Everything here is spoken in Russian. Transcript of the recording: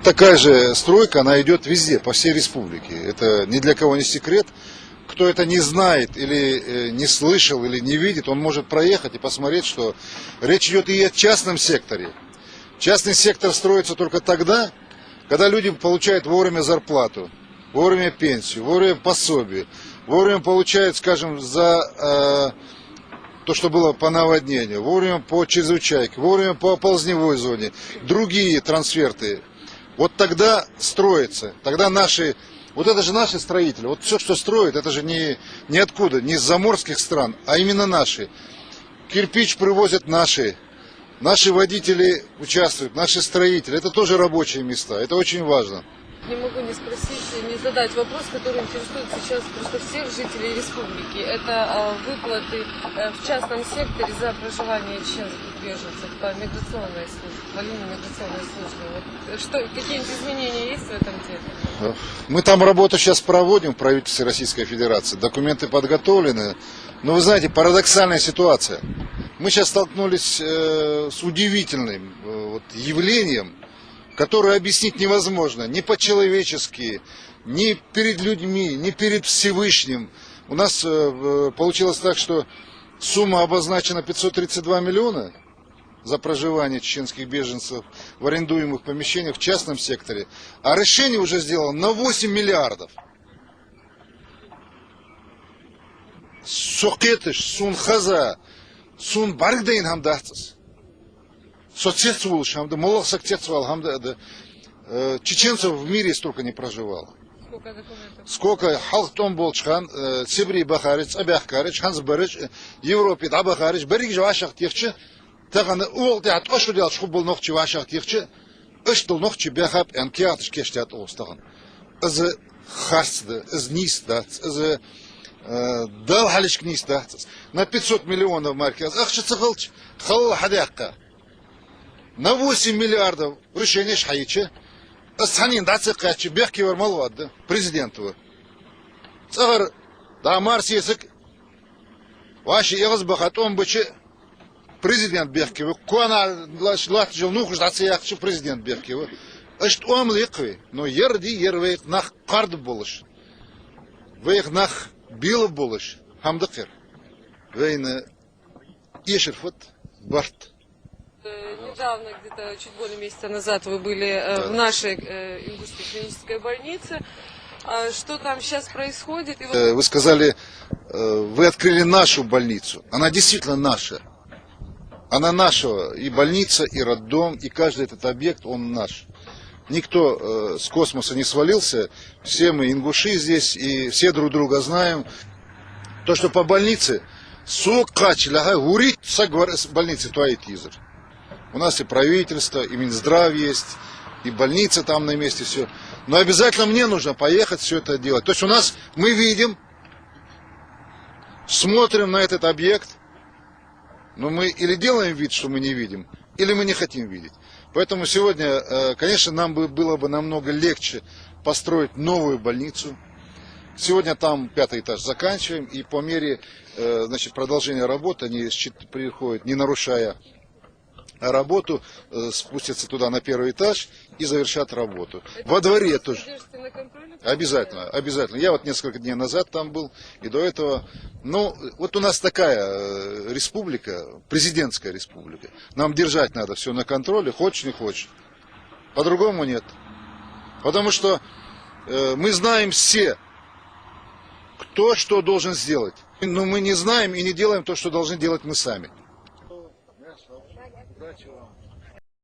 Такая же стройка, она идет везде, по всей республике. Это ни для кого не секрет. Кто это не знает, или не слышал, или не видит, он может проехать и посмотреть, что речь идет и о частном секторе. Частный сектор строится только тогда, когда люди получают вовремя зарплату, вовремя пенсию, вовремя пособие, вовремя получают, скажем, за то, что было по наводнению, вовремя по чрезвычайке, вовремя по оползневой зоне, другие трансферты. Вот тогда строится, тогда наши, вот это же наши строители, вот все, что строят, это же не откуда, не из заморских стран, а именно наши. Кирпич привозят наши водители участвуют, наши строители, это тоже рабочие места, это очень важно. Не могу не спросить, не задать вопрос, который интересует сейчас просто всех жителей республики. Это выплаты в частном секторе за проживание чеченских беженцев по миграционной службе, по линии миграционной службы. Вот какие-нибудь изменения есть в этом деле? Мы там работу сейчас проводим в правительстве Российской Федерации, документы подготовлены, но вы знаете, парадоксальная ситуация. Мы сейчас столкнулись с удивительным явлением, которое объяснить невозможно, ни по-человечески, ни перед людьми, ни перед Всевышним. У нас получилось так, что сумма обозначена 532 миллиона за проживание чеченских беженцев в арендуемых помещениях в частном секторе, а решение уже сделано на 8 миллиардов. Сокетыш, сун хаза, сун баргдейн хамдахтас. Чеченцев в мире столько не проживало. Сколько документов? Сколько халктон болчхан, Сибри Бахарич, Абяхкарич, Хансбарич, Европе Абахарич, Берег Вашах Тихче, Таганы Уолтят Ошудел Шубул Нохчи Вашах Тихче, Эштул Нохчи Бяхаб, Энкиатыш Кештят Остаган. Из Харсда, из Ниста, из Далхалич Книста, на 500 миллионов маркез. Ахчицахалч, Халла Хадяка. На 8 миллиардов решение шхаиче, асханин дацикачи бехки вармалвадда президенту. Цагар да марсисик ваши язбахат он быче президент бехки. Куана лат жил нухуш дацияхчи президент бехки. Ашт омликви, но ерди ервейк нах карды болыш. Вейк нах билы болыш. Хамдакер. Вейна ешерфот барт. Недавно, где-то чуть более месяца назад, вы были в нашей ингушской клинической больнице. Что там сейчас происходит? Вы сказали, вы открыли нашу больницу. Она действительно наша. Она наша. И больница, и роддом, и каждый этот объект, он наш. Никто с космоса не свалился. Все мы ингуши здесь, и все друг друга знаем. То, что по больнице, больницы твои тизер. У нас и правительство, и Минздрав есть, и больница там на месте, все. Но обязательно мне нужно поехать все это делать. То есть у нас, мы видим, смотрим на этот объект, но мы или делаем вид, что мы не видим, или мы не хотим видеть. Поэтому сегодня, конечно, нам было бы намного легче построить новую больницу. Сегодня там 5-й этаж заканчиваем, и по мере продолжения работы они приходят, не нарушая работу, спустятся туда на 1-й этаж и завершат работу. Это во дворе тоже. Обязательно, обязательно. Я вот несколько дней назад там был, и до этого. Ну, вот у нас такая республика, президентская республика. Нам держать надо все на контроле, хочешь не хочешь. По-другому нет. Потому что мы знаем все, кто что должен сделать. Но мы не знаем и не делаем то, что должны делать мы сами. Удачи вам.